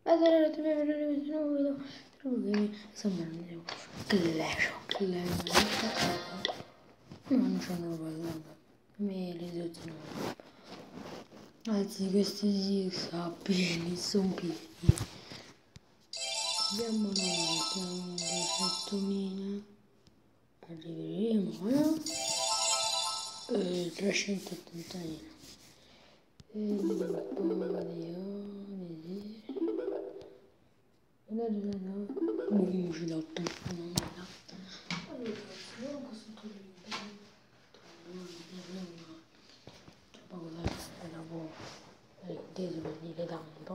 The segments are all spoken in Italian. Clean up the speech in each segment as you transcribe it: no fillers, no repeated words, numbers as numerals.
Allora, tu devi vedere questo nuovo video. Sembrano Clash. Ma non c'hanno parlato. Me le tutte no. Anzi, questi sì, sa pieni, sono pieni. Abbiamo 200.000. Arriveremo a 380.000. E un po' di ore. Ci do tutto, non mi dà. Allora, io posso togliere troppo con la lavoro. Inteso per dire tanto.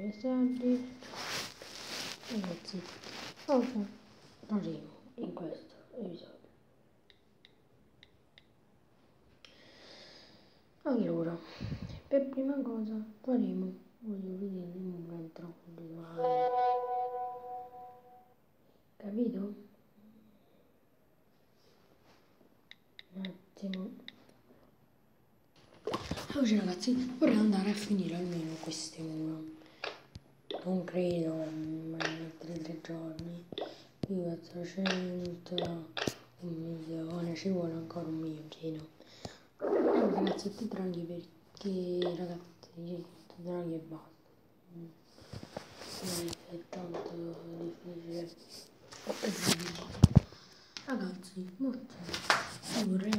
Messaggi. Ragazzi, oggi arrivo in questo episodio. Allora, per prima cosa faremo, voglio vedere un altro visuale. Capito? Un attimo. Oggi ragazzi vorrei andare a finire almeno queste mura. Non credo, ma in altri 3 giorni. Qui 400, 1.000.000, ci vuole ancora 1 milioncino. Ragazzi, ti draghi perché ragazzi, ti draghi e basta. Non è tanto difficile. Ragazzi, molto vorrei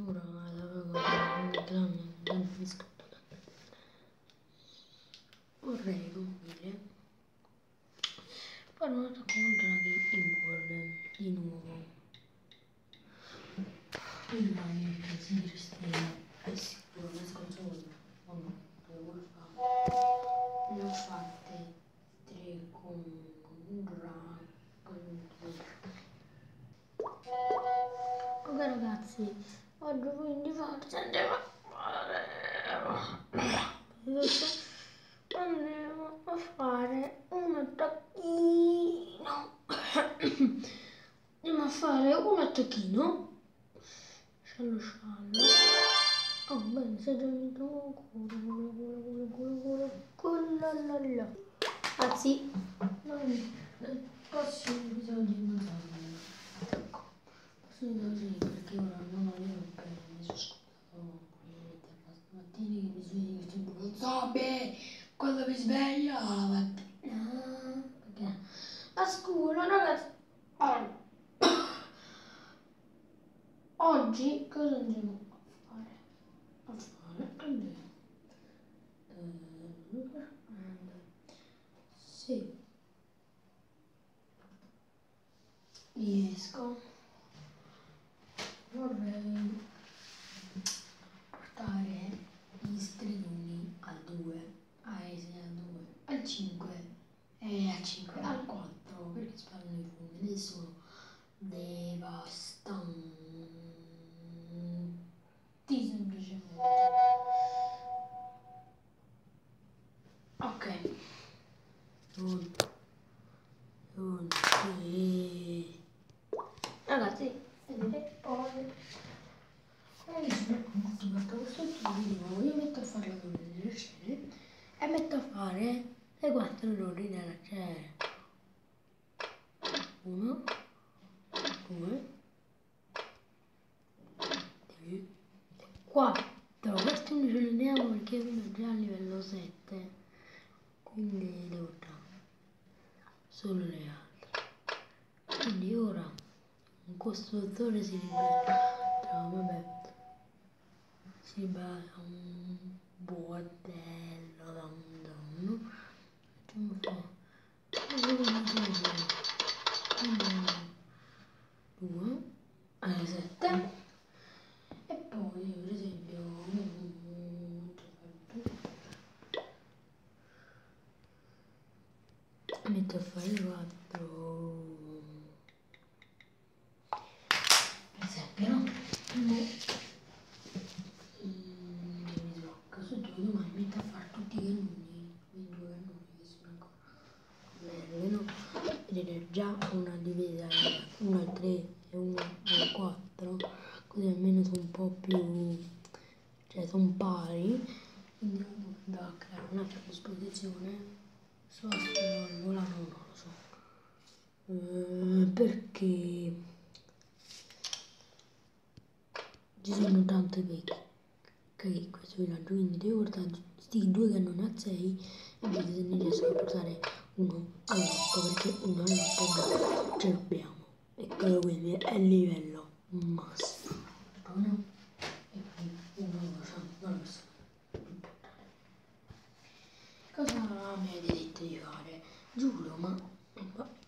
ora vorrei comunque fare una draghi in cuore di nuovo. Il draghi si cristina è sicuro una sconsolata. Ne ho fatte 3 con un drago. Ok ragazzi, oggi quindi forse andiamo a fare un attacchino. Andiamo a fare un attacchino. Sciallo. Oh bene, sei già venuto. Anzi, noi nel prossimo episodio non so. Perché ora non avevo bene, mi sono scordato stamattina che mi sveglio tipo non so bene quando mi sveglio la mattina. Perché a scuola ragazzi oggi cosa andremo a fare? Se riesco vorrei portare gli stridoni al 2, al 2, al 5 e al 5, al 4 perché sparano i funghi e sono devastanti semplicemente. Ok. Ragazzi, vedete poi mi sono appunto fatto questo video, io metto a fare la donna delle cene e metto a fare le 4 ore della cena. 1, 2, 3, 4. Questi non ce li andiamo perché uno è già a livello 7, quindi devo dare solo le altre. Quindi ora un costruttore si libera, si libera un bordello da un donno. Facciamo due alle 7 e poi per esempio metto a fare 4 per esempio no? Mi blocco su 2 domani metto a fare tutti i cannoni, quei 2 cannoni che sono ancora belli, no? Vedete già una divisa, una al 3 e una al 4, così almeno sono un po' più, cioè sono pari. quindi devo andare a creare un'altra disposizione. So se non volano, non lo so. Perché ci sono tante che questo villaggio, quindi devo portare questi due cannoni a 6 e vedete se ne riesco a portare uno all'8 perché uno all'8 ce l'abbiamo. Eccolo, quindi è il livello massimo. Buono. E qui uno non lo so. Cosa mi avete detto di fare? Giuro, ma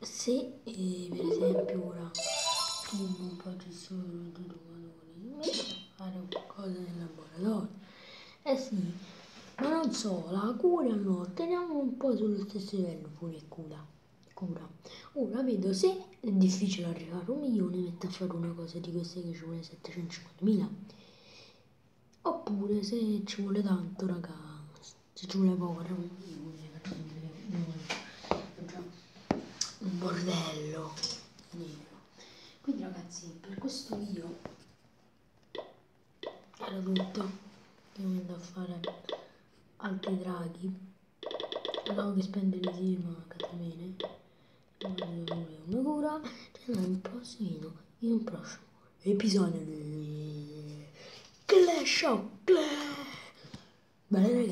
se per esempio ora tu non facessi solo due domatori, metti a fare qualcosa nel laboratorio. Eh sì, ma non so, la cura no, teniamo un po' sullo stesso livello pure cura. Cura. Ora vedo se è difficile arrivare a 1 milione, metto a fare una cosa di queste che ci vuole 750.000. Oppure se ci vuole tanto, raga, se ci vuole poco, un bordello nero. Quindi ragazzi, per questo video era tutto. Io mi andavo a fare altri draghi. Avevo che spendere sì, ma catamene. Una cura. Ci vediamo il prossimo in un prossimo episodio di Clash of Clans. Bene ragazzi.